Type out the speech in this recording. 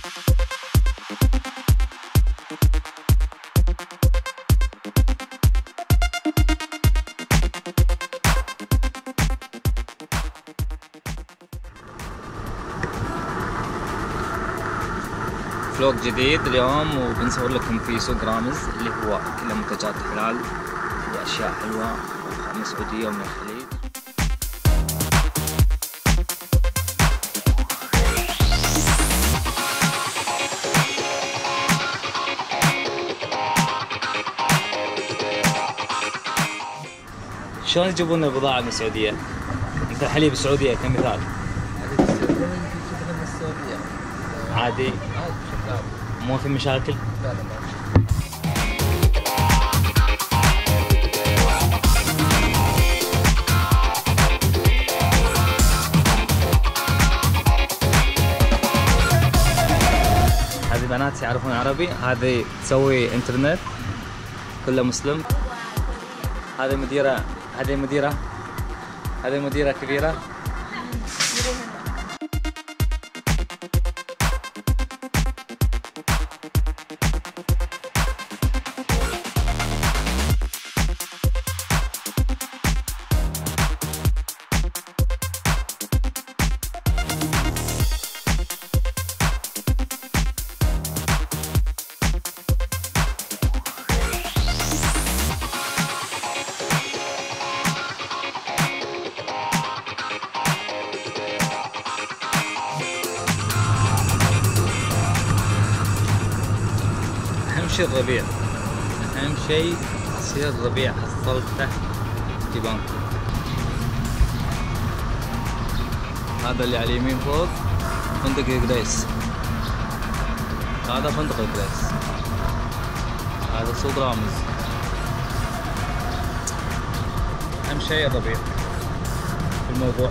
فلوق جديد اليوم، وبنصور لكم في سوق رامز اللي هو كله منتجات حلال واشياء حلوه من السعوديه ومن الخليج. شلون يجيبون البضاعه من السعوديه؟ مثل حليب السعوديه كمثال. عادي مو في مشاكل؟ لا لا هذه بنات يعرفون عربي، هذه تسوي انترنت كله مسلم. هذه مديرة، هذه مديرة كبيرة. أهم شيء الربيع، أهم شيء يصير الربيع حصلته جبانكم. هذا اللي على اليمين فوق فندق القريس، هذا فندق القريس، هذا سوق رامز. أهم شيء الربيع في الموضوع.